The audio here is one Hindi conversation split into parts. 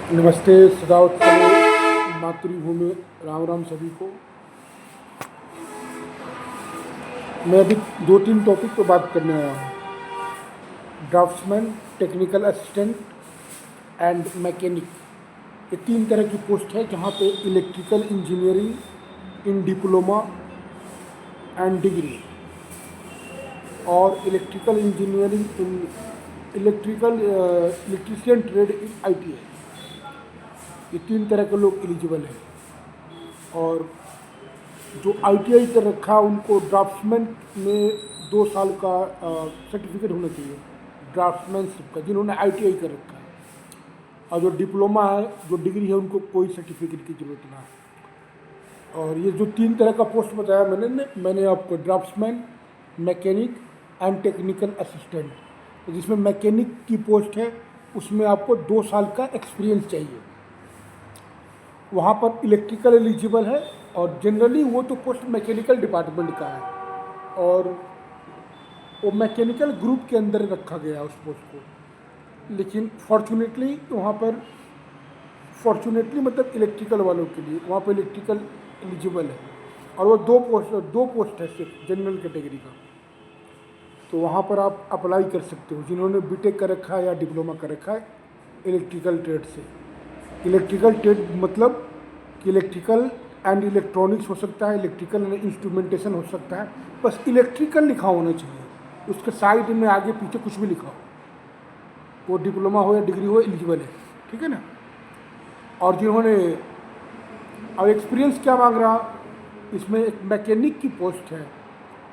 नमस्ते सदावत्सले मातृभूमि, राम राम सभी को। मैं अभी दो तीन टॉपिक पर बात करने आया हूँ। Draftsman, technical assistant and mechanic, ये तीन तरह की पोस्ट है जहाँ पे electrical engineering in diploma and degree और electrical engineering in electrician trade in ITI, ये तीन तरह के लोग एलिजिबल हैं। और जो ITI कर रखा है उनको ड्राफ्ट्समैन में 2 साल का सर्टिफिकेट होना चाहिए, ड्राफ्ट्समैनशिप का, जिन्होंने ITI कर रखा है। और जो डिप्लोमा है, जो डिग्री है, उनको कोई सर्टिफिकेट की ज़रूरत ना है। और ये जो तीन तरह का पोस्ट बताया मैंने आपको draughtsman, mechanic and technical assistant, तो जिसमें मैकेनिक की पोस्ट है उसमें आपको 2 साल का एक्सपीरियंस चाहिए। वहाँ पर इलेक्ट्रिकल एलिजिबल है और जनरली वो तो पोस्ट मैकेनिकल डिपार्टमेंट का है और वो मैकेनिकल ग्रुप के अंदर रखा गया उस पोस्ट को। लेकिन फॉर्चुनेटली वहाँ पर, फॉर्चुनेटली मतलब इलेक्ट्रिकल वालों के लिए वहाँ पर इलेक्ट्रिकल एलिजिबल है और वो दो पोस्ट है सिर्फ जनरल कैटेगरी का। तो वहाँ पर आप अप्लाई कर सकते हो जिन्होंने बीटेक कर रखा है या डिप्लोमा कर रखा है इलेक्ट्रिकल ट्रेड से। इलेक्ट्रिकल ट्रेड मतलब कि इलेक्ट्रिकल एंड इलेक्ट्रॉनिक्स हो सकता है, इलेक्ट्रिकल एंड इंस्ट्रूमेंटेशन हो सकता है, बस इलेक्ट्रिकल लिखा होना चाहिए, उसके साइड में आगे पीछे कुछ भी लिखा हो, वो डिप्लोमा हो या डिग्री हो, एलिजिबल है, ठीक है ना। और जिन्होंने, अब एक्सपीरियंस क्या मांग रहा, इसमें एक मैकेनिक की पोस्ट है,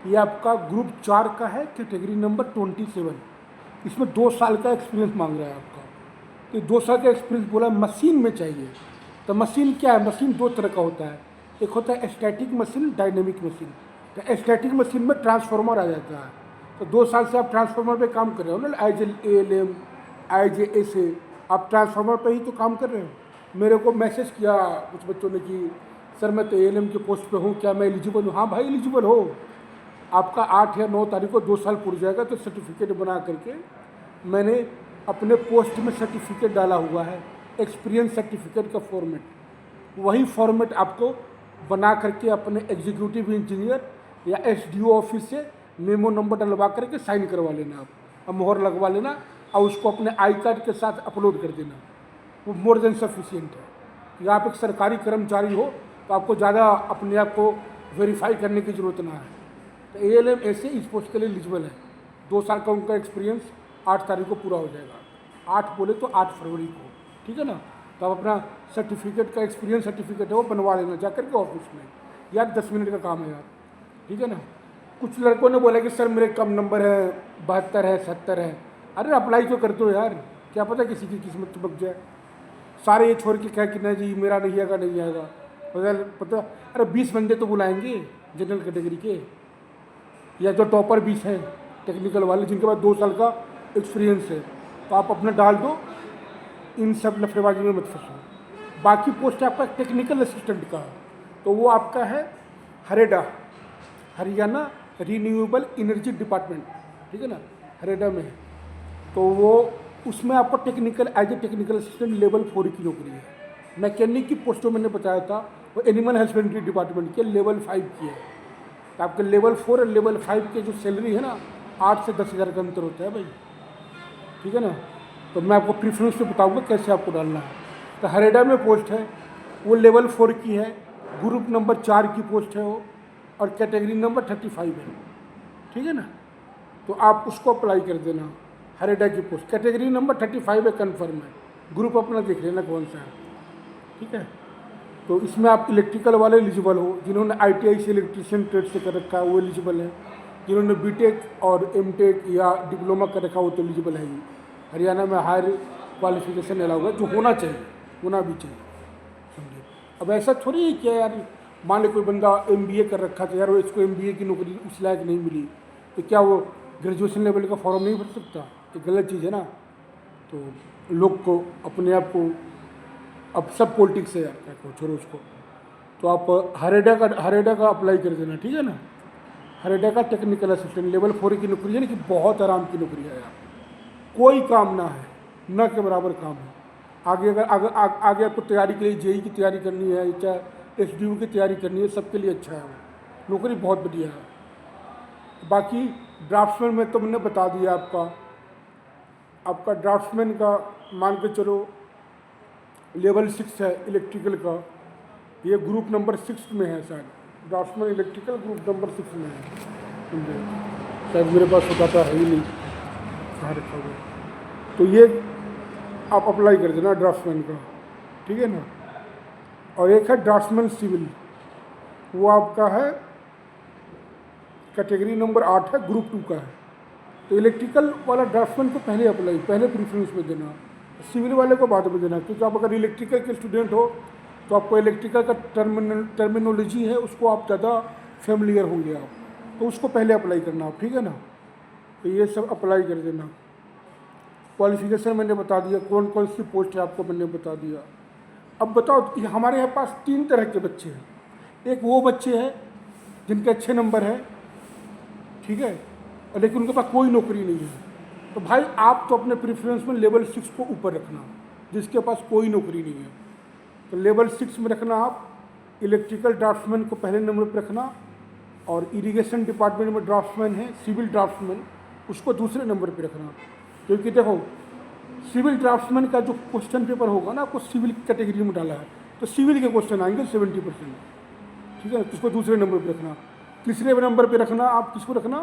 ये आपका ग्रुप 4 का है, कैटेगरी नंबर 27, इसमें 2 साल का एक्सपीरियंस मांग रहा है आपका। तो 2 साल का एक्सपीरियंस बोला मशीन में चाहिए। तो मशीन क्या है, मशीन 2 तरह का होता है, एक होता है स्टैटिक मशीन, डायनेमिक मशीन। तो स्टैटिक मशीन में ट्रांसफार्मर आ जाता है, तो 2 साल से आप ट्रांसफार्मर पे काम कर रहे हो ना, एज ALM, एज SA, आप ट्रांसफार्मर पे ही तो काम कर रहे हो। मेरे को मैसेज किया कुछ बच्चों ने कि सर मैं तो ALM के पोस्ट पे हूँ, क्या मैं एलिजिबल हूँ? हाँ भाई एलिजिबल हो, आपका 8 या 9 तारीख को 2 साल पूरा जाएगा। तो सर्टिफिकेट बना करके मैंने अपने पोस्ट में सर्टिफिकेट डाला हुआ है, एक्सपीरियंस सर्टिफिकेट का फॉर्मेट, वही फॉर्मेट आपको बना करके अपने एग्जीक्यूटिव इंजीनियर या SDO ऑफिस से मेमो नंबर डलवा करके साइन करवा लेना आप, और मोहर लगवा लेना और उसको अपने आई कार्ड के साथ अपलोड कर देना। वो मोर देन सफिशिएंट है कि आप एक सरकारी कर्मचारी हो, तो आपको ज़्यादा अपने आप को वेरीफाई करने की ज़रूरत ना है। तो ALM ऐसे इस पोस्ट के लिए एलिजिबल है। 2 साल का उनका एक्सपीरियंस 8 तारीख को पूरा हो जाएगा, 8 बोले तो 8 फरवरी को, ठीक है ना। तो आप अपना सर्टिफिकेट का, एक्सपीरियंस सर्टिफिकेट है वो बनवा लेना जा करके ऑफिस में, यार 10 मिनट का काम है यार, ठीक है ना। कुछ लड़कों ने बोला कि सर मेरे कम नंबर है, 72 है, 70 है। अरे अप्लाई तो कर दो यार, क्या पता किसी की किस्मत चमक जाए। सारे ये छोड़ के कह कि नहीं जी मेरा नहीं आएगा, नहीं आएगा, पता अरे 20 बंदे तो बुलाएंगे जनरल कैटेगरी के, या जो टॉपर 20 हैं टेक्निकल वाले जिनके पास 2 साल का एक्सपीरियंस है, तो आप अपना डाल दो, इन सब लफड़ेबाजी में मत फंसो। बाकी पोस्ट आपका टेक्निकल असिस्टेंट का है, तो वो आपका है हरेडा, हरियाणा रिन्यूएबल एनर्जी डिपार्टमेंट, ठीक है ना, हरेडा में है। तो वो उसमें आपको technical, as a technical assistant level 4 की नौकरी है। मैकेनिक की पोस्टों मैंने बताया था वो एनिमल हस्बेंड्री डिपार्टमेंट के लेवल 5 की है। तो आपके लेवल 4 और लेवल 5 के जो सैलरी है ना, 8 से 10 हज़ार का अंतर होता है भाई, ठीक है ना। तो मैं आपको प्रीफ्रेंस से बताऊंगा कैसे आपको डालना है। तो हरेडा में पोस्ट है, वो लेवल 4 की है, ग्रुप नंबर 4 की पोस्ट है वो, और कैटेगरी नंबर 35 है, ठीक है ना। तो आप उसको अप्लाई कर देना, हरेडा की पोस्ट, कैटेगरी नंबर 35 है, कन्फर्म है, ग्रुप अपना देख लेना कौन सा है, ठीक है। तो इसमें आप इलेक्ट्रिकल वाले एलिजिबल हो, जिन्होंने ITI से इलेक्ट्रिशियन ट्रेड से कर रखा है वो एलिजिबल है, जिन्होंने बीटेक और MTech या डिप्लोमा कर रखा हो तो एलिजिबल है ही। हरियाणा में हायर क्वालिफिकेशन अलाउ है, जो होना चाहिए, होना भी चाहिए, समझिए। अब ऐसा थोड़ी है कि यार मान लो कोई बंदा MBA कर रखा था, यार वो इसको MBA की नौकरी उस लायक नहीं मिली, तो क्या वो ग्रेजुएशन लेवल का फॉर्म नहीं भर सकता? तो गलत चीज़ है ना। तो लोग को अपने आप को, अब सब पॉलिटिक्स है यार, क्या कहो, छोड़ो उसको। तो आप हरेडा का अप्लाई कर देना, ठीक है ना। हरेडा का टेक्निकल असिस्टेंट लेवल 4 की नौकरी है ना, कि बहुत आराम की नौकरी है यार, कोई काम ना है, न के बराबर काम है, आगे अगर आगे आपको तैयारी के लिए जेई की तैयारी करनी है, चाहे एसडीयू की तैयारी करनी है, सबके लिए अच्छा है वो। नौकरी बहुत बढ़िया है। बाकी ड्राफ्ट्समैन में तो मैंने बता दिया आपका ड्राफ्ट्समैन का मान के चलो लेवल 6 है इलेक्ट्रिकल का, ये ग्रुप नंबर 6 में है शायद। ड्राफ्ट्समैन इलेक्ट्रिकल ग्रुप नंबर 6 में है, समझे। शायद मेरे पास होता था, है ही नहीं, कहाँ रखा हुआ है। तो ये आप अप्लाई कर देना ड्राफ्ट्समैन का, ठीक है ना। और एक है ड्राफ्ट्समैन सिविल, वो आपका है कैटेगरी नंबर 8 है, ग्रुप 2 का है। तो इलेक्ट्रिकल वाला ड्राफ्ट्समैन को पहले अप्लाई, पहले प्रीफ्रेंस में देना, सिविल वाले को बाद में देना। क्योंकि आप अगर इलेक्ट्रिकल के स्टूडेंट हो तो आपको इलेक्ट्रिकल का टर्मिनोलॉजी है, उसको आप ज़्यादा फेमिलियर होंगे आप, तो उसको पहले अप्लाई करना आप, ठीक है ना। तो ये सब अप्लाई कर देना। क्वालिफिकेशन मैंने बता दिया, कौन कौन सी पोस्ट है आपको मैंने बता दिया। अब बताओ, हमारे यहाँ पास 3 तरह के बच्चे हैं। एक वो बच्चे हैं जिनके अच्छे नंबर है, ठीक है, लेकिन उनके पास कोई नौकरी नहीं है। तो भाई आप तो अपने प्रेफरेंस में लेवल 6 को ऊपर रखना, जिसके पास कोई नौकरी नहीं है। तो लेवल 6 में रखना आप इलेक्ट्रिकल ड्राफ्ट्समैन को पहले नंबर पर रखना, और इरिगेशन डिपार्टमेंट में ड्राफ्ट्समैन है सिविल ड्राफ्ट्समैन, उसको दूसरे नंबर पर रखना। क्योंकि देखो, सिविल ड्राफ्ट्समैन का जो क्वेश्चन पेपर होगा ना, आपको सिविल कैटेगरी में डाला है, तो सिविल के क्वेश्चन आएंगे 70%, ठीक है। उसको दूसरे नंबर पर रखना। तीसरे नंबर पर रखना आप किसको रखना,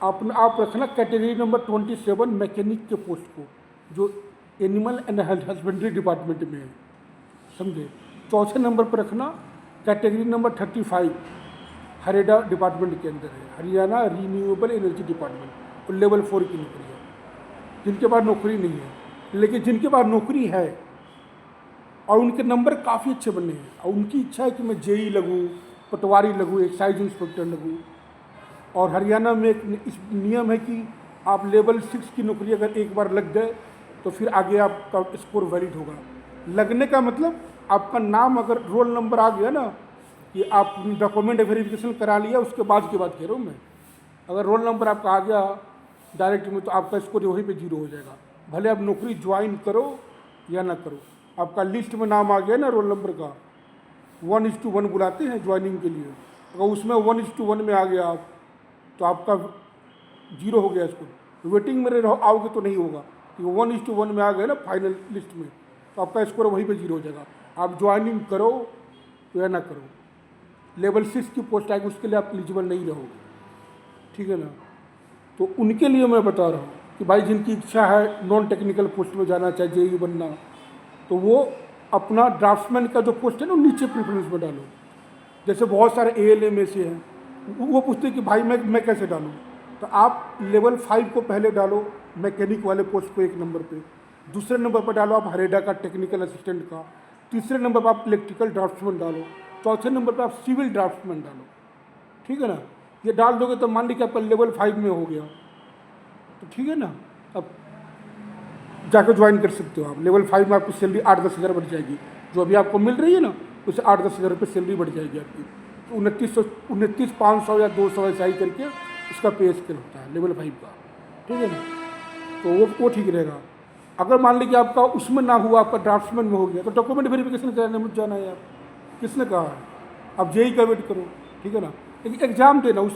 आप रखना कैटेगरी नंबर 27 मैकेनिक के पोस्ट को, जो एनिमल एंड हस्बेंड्री डिपार्टमेंट में है, समझे। चौथे नंबर पर रखना कैटेगरी नंबर 35 हरेडा डिपार्टमेंट के अंदर है, हरियाणा रीन्यूएबल एनर्जी डिपार्टमेंट, और लेवल 4 की नौकरी है। जिनके पास नौकरी नहीं है, लेकिन जिनके पास नौकरी है और उनके नंबर काफ़ी अच्छे बनने हैं, और उनकी इच्छा है कि मैं जेई लगूँ, पटवारी लगूँ, एक्साइज इंस्पेक्टर लगूँ। और हरियाणा में एक नियम है कि आप लेवल 6 की नौकरी अगर एक बार लग गए तो फिर आगे आपका स्कोर वैलिड होगा। लगने का मतलब आपका नाम, अगर रोल नंबर आ गया ना, कि आप डॉक्यूमेंट वेरिफिकेशन करा लिया, उसके बाद की बात कह रहा हूँ मैं। अगर रोल नंबर आपका आ गया डायरेक्ट में, तो आपका स्कोर वहीं पे 0 हो जाएगा, भले आप नौकरी ज्वाइन करो या ना करो। आपका लिस्ट में नाम आ गया ना रोल नंबर का, 1:1 बुलाते हैं ज्वाइनिंग के लिए, अगर उसमें 1:1 में आ गया आप, तो आपका 0 हो गया स्कोर। वेटिंग में आओगे तो नहीं होगा, क्योंकि 1:1 में आ गए ना फाइनल लिस्ट में, तो आपका स्कोर वहीं पे 0 हो जाएगा। आप ज्वाइनिंग करो या ना करो, लेवल 6 की पोस्ट आएगी, उसके लिए आप एलिजिबल नहीं रहोगे, ठीक है ना। तो उनके लिए मैं बता रहा हूँ कि भाई जिनकी इच्छा है नॉन टेक्निकल पोस्ट में जाना, चाहे जेई बनना, तो वो अपना ड्राफ्ट्समैन का जो पोस्ट है ना नीचे प्रेफरेंस में डालो। जैसे बहुत सारे ALA में से हैं, वो पूछते हैं कि भाई मैं कैसे डालूँ, तो आप लेवल 5 को पहले डालो, मैकेनिक वाले पोस्ट को 1 नंबर पे। दूसरे नंबर पर डालो आप हरेडा का टेक्निकल असिस्टेंट का। तीसरे नंबर पर आप इलेक्ट्रिकल ड्राफ्ट्समैन डालो। चौथे नंबर पर आप सिविल ड्राफ्ट्समैन डालो, ठीक है ना। ये डाल दोगे तो मान लीजिए आपका लेवल 5 में हो गया, तो ठीक है ना। अब जाकर ज्वाइन कर सकते हो आप। लेवल 5 में आपकी सैलरी 8-10 हज़ार बढ़ जाएगी, जो अभी आपको मिल रही है ना, उससे 8-10 हज़ार रुपये सैलरी बढ़ जाएगी आपकी। तो 29,500 या 200 ऐसा ही करके उसका पे स्केल होता है लेवल 5 का, ठीक है ना। तो वो ठीक रहेगा। अगर मान लीजिए आपका उसमें ना हुआ, आपका ड्राफ्ट्समैन में हो गया, तो डॉक्यूमेंट वेरिफिकेशन कराने मत जाना है यार, किसने कहा है। आप जेई का वेट करो, ठीक है ना, एक एग्ज़ाम देना।